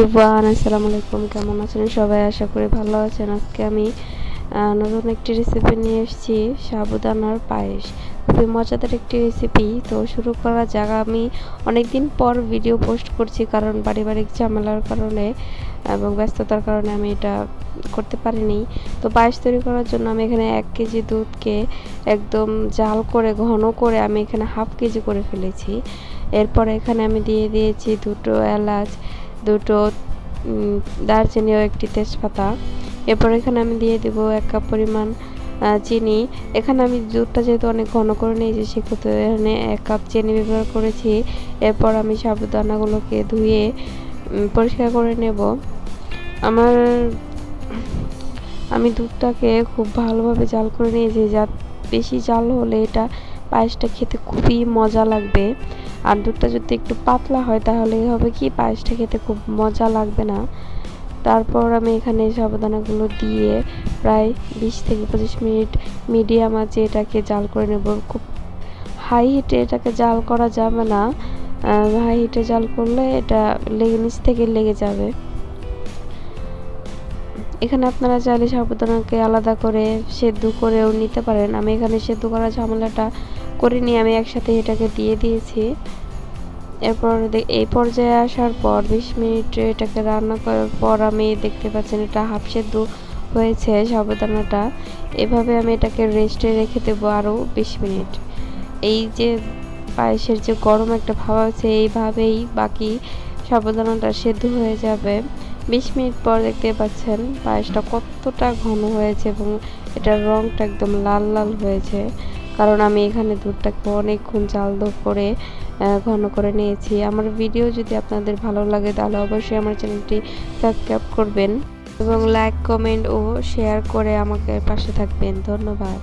Everyone, আসসালামু আলাইকুম। কেমন আছেন সবাই? আশা করি ভালো আছেন। আজকে আমি নতুন একটি রেসিপি নিয়ে এসেছি, সাবুদানার পায়েস। খুবই মজাদার একটি রেসিপি। তো শুরু করা যাক। আমি অনেক দিন পর ভিডিও পোস্ট করছি, কারণ পারিবারিক ঝামেলার কারণে এবং ব্যস্ততার কারণে আমি এটা করতে পারিনি। তো পায়েস তৈরি করার জন্য আমি এখানে 1 কেজি দুধকে একদম জাল করে ঘন করে আমি এখানে হাফ কেজি করে ফেলেছি। এরপর এখানে আমি দিয়ে দিয়েছি 2টো এলাচ, 2টো দারচিনি ও একটি তেজপাতা। এরপর এখানে আমি দিয়ে দেবো 1 কাপ পরিমাণ চিনি। এখানে আমি দুধটা যেহেতু অনেক ঘন করে নিয়েছি, সেক্ষেত্রে এখানে 1 কাপ চিনি ব্যবহার করেছি। এরপর আমি সাবুদানাগুলোকে ধুয়ে পরিষ্কার করে নেব। আমি দুধটাকে খুব ভালোভাবে জাল করে নিয়েছি। বেশি জাল হলে এটা পায়েসটা খেতে খুবই মজা লাগবে। আর দুধটা যদি একটু পাতলা হয় তাহলে হবে কি, পায়েসটা খেতে খুব মজা লাগবে না। তারপর আমি এখানে সাবুদানাগুলো দিয়ে প্রায় 20 থেকে 25 মিনিট মিডিয়াম আঁচে এটাকে জাল করে নেব। খুব হাই হিটে এটাকে জাল করা যাবে না। হাই হিটে জাল করলে এটা নিচ থেকে লেগে যাবে। এখানে আপনারা চাইলে সাবুদানাকে আলাদা করে সেদ্ধ করেও নিতে পারেন। আমি এখানে সেদ্ধ করার ঝামেলাটা করিনি, আমি একসাথে এটাকে দিয়ে দিয়েছি। এরপর এই পর্যায়ে আসার পর 20 মিনিট এটাকে রান্না করার পর আমি দেখতে পাচ্ছেন এটা হাফ সেদ্ধ হয়েছে সাবুদানাটা। এভাবে আমি এটাকে রেস্টে রেখে দেবো আরও 20 মিনিট। এই যে পায়েসের যে গরম একটা ভাব আছে, এইভাবেই বাকি সাবুদানাটা সেদ্ধ হয়ে যাবে। 20 মিনিট পর দেখতে পাচ্ছেন পায়েসটা কতটা ঘন হয়েছে এবং এটার রঙটা একদম লাল লাল হয়েছে, কারণ আমি এখানে দুধটাকে অনেকক্ষণ জাল করে ঘন করে নিয়েছি। আমার ভিডিও যদি আপনাদের ভালো লাগে তাহলে অবশ্যই আমার চ্যানেলটি সাবস্ক্রাইব করবেন এবং লাইক, কমেন্ট ও শেয়ার করে আমাকে পাশে থাকবেন। ধন্যবাদ।